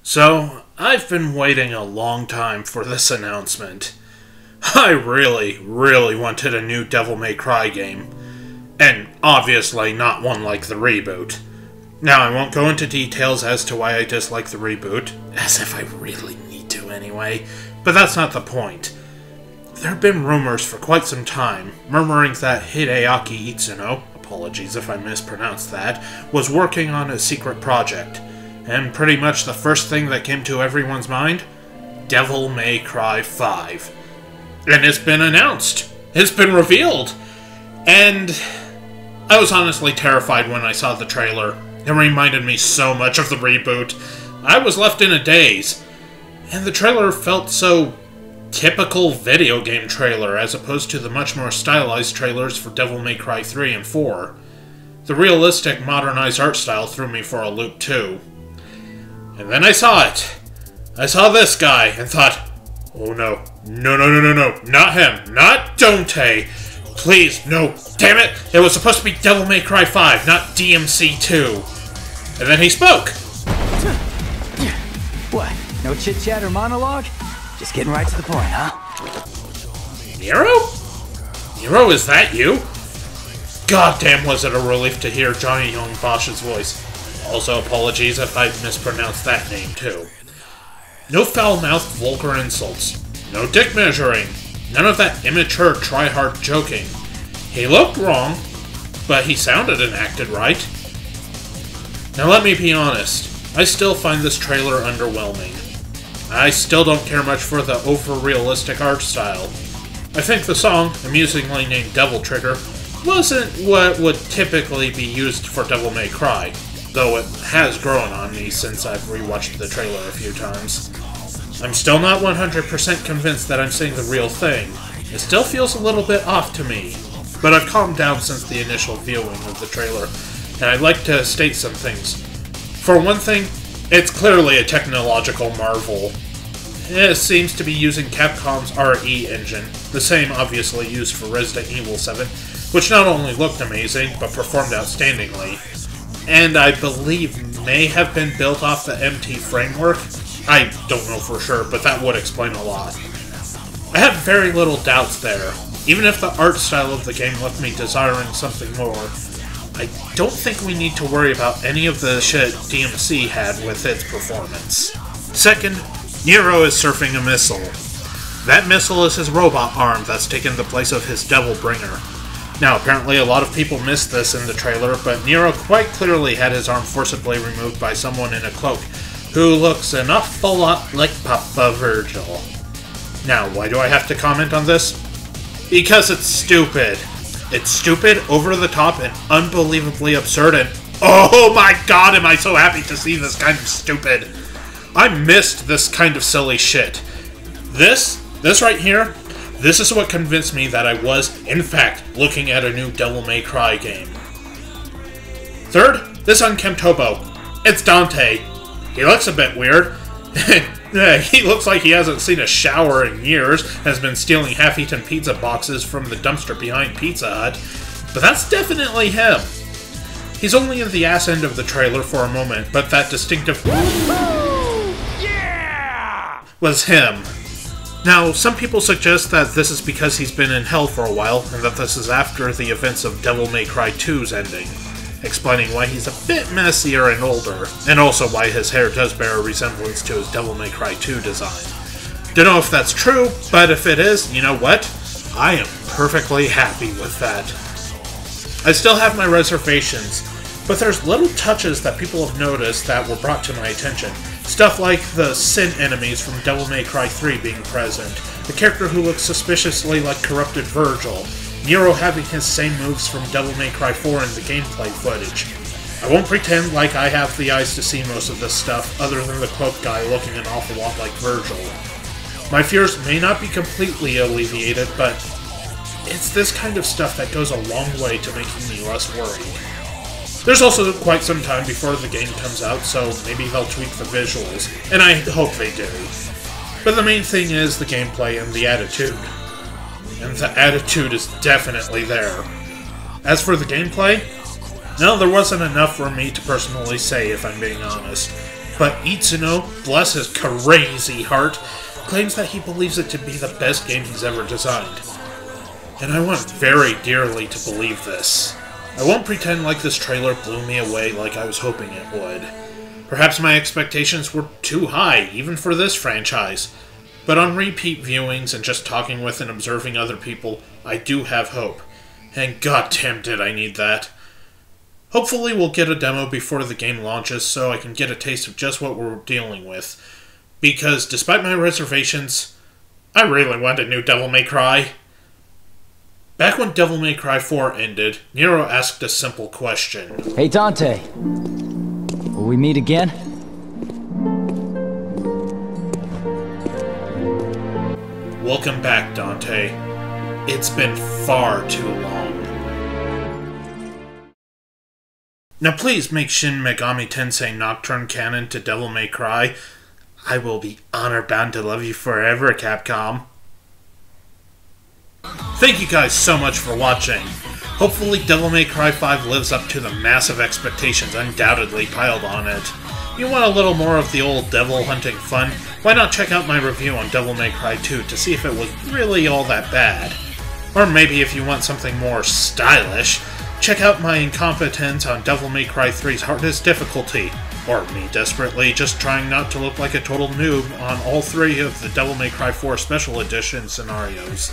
So, I've been waiting a long time for this announcement. I really wanted a new Devil May Cry game. And obviously not one like the reboot. Now, I won't go into details as to why I dislike the reboot, as if I really need to anyway, but that's not the point. There have been rumors for quite some time, murmuring that Hideaki Itsuno, apologies if I mispronounced that, was working on a secret project. And pretty much the first thing that came to everyone's mind? Devil May Cry 5. And it's been announced. It's been revealed. And I was honestly terrified when I saw the trailer. It reminded me so much of the reboot. I was left in a daze. And the trailer felt so typical video game trailer as opposed to the much more stylized trailers for Devil May Cry 3 and 4. The realistic, modernized art style threw me for a loop too. And then I saw it. I saw this guy and thought, oh no, no, not him, not Dante. Please, no, damn it, it was supposed to be Devil May Cry 5, not DMC 2. And then he spoke. What, no chit-chat or monologue? Just getting right to the point, huh? Nero? Nero, is that you? Goddamn, was it a relief to hear Johnny Young Bosch's voice. Also, apologies if I mispronounced that name, too. No foul-mouthed vulgar insults. No dick measuring. None of that immature try-hard joking. He looked wrong, but he sounded and acted right. Now let me be honest. I still find this trailer underwhelming. I still don't care much for the over-realistic art style. I think the song, amusingly named Devil Trigger, wasn't what would typically be used for Devil May Cry, though it has grown on me since I've rewatched the trailer a few times. I'm still not 100% convinced that I'm seeing the real thing. It still feels a little bit off to me, but I've calmed down since the initial viewing of the trailer, and I'd like to state some things. For one thing, it's clearly a technological marvel. It seems to be using Capcom's RE engine, the same obviously used for Resident Evil 7, which not only looked amazing, but performed outstandingly. And I believe may have been built off the MT framework. I don't know for sure, but that would explain a lot. I have very little doubts there. Even if the art style of the game left me desiring something more, I don't think we need to worry about any of the shit DMC had with its performance. Second, Nero is surfing a missile. That missile is his robot arm that's taken the place of his Devil Bringer. Now, apparently a lot of people missed this in the trailer, but Nero quite clearly had his arm forcibly removed by someone in a cloak, who looks an awful lot like Papa Virgil. Now, why do I have to comment on this? Because it's stupid. It's stupid, over the top, and unbelievably absurd, and oh my god, am I so happy to see this kind of stupid. I missed this kind of silly shit. This right here, this is what convinced me that I was, in fact, looking at a new Devil May Cry game. Third, this unkempt hobo. It's Dante. He looks a bit weird. He looks like he hasn't seen a shower in years, has been stealing half-eaten pizza boxes from the dumpster behind Pizza Hut. But that's definitely him. He's only in the ass end of the trailer for a moment, but that distinctive yeah! Was him. Now, some people suggest that this is because he's been in hell for a while, and that this is after the events of Devil May Cry 2's ending, explaining why he's a bit messier and older, and also why his hair does bear a resemblance to his Devil May Cry 2 design. Don't know if that's true, but if it is, you know what? I am perfectly happy with that. I still have my reservations, but there's little touches that people have noticed that were brought to my attention. Stuff like the Sin enemies from Devil May Cry 3 being present, the character who looks suspiciously like corrupted Virgil, Nero having his same moves from Devil May Cry 4 in the gameplay footage. I won't pretend like I have the eyes to see most of this stuff, other than the cloak guy looking an awful lot like Virgil. My fears may not be completely alleviated, but it's this kind of stuff that goes a long way to making me less worried. There's also quite some time before the game comes out, so maybe they'll tweak the visuals, and I hope they do. But the main thing is the gameplay and the attitude. And the attitude is definitely there. As for the gameplay, no, there wasn't enough for me to personally say, if I'm being honest. But Itsuno, bless his crazy heart, claims that he believes it to be the best game he's ever designed. And I want very dearly to believe this. I won't pretend like this trailer blew me away like I was hoping it would. Perhaps my expectations were too high, even for this franchise. But on repeat viewings and just talking with and observing other people, I do have hope. And goddamn did I need that. Hopefully we'll get a demo before the game launches so I can get a taste of just what we're dealing with. Because despite my reservations, I really want a new Devil May Cry. Back when Devil May Cry 4 ended, Nero asked a simple question. Hey, Dante. Will we meet again? Welcome back, Dante. It's been far too long. Now please make Shin Megami Tensei Nocturne canon to Devil May Cry. I will be honor-bound to love you forever, Capcom. Thank you guys so much for watching. Hopefully Devil May Cry 5 lives up to the massive expectations undoubtedly piled on it. You want a little more of the old devil hunting fun? Why not check out my review on Devil May Cry 2 to see if it was really all that bad? Or maybe if you want something more stylish, check out my incompetence on Devil May Cry 3's hardest difficulty, or me desperately just trying not to look like a total noob on all 3 of the Devil May Cry 4 Special Edition scenarios.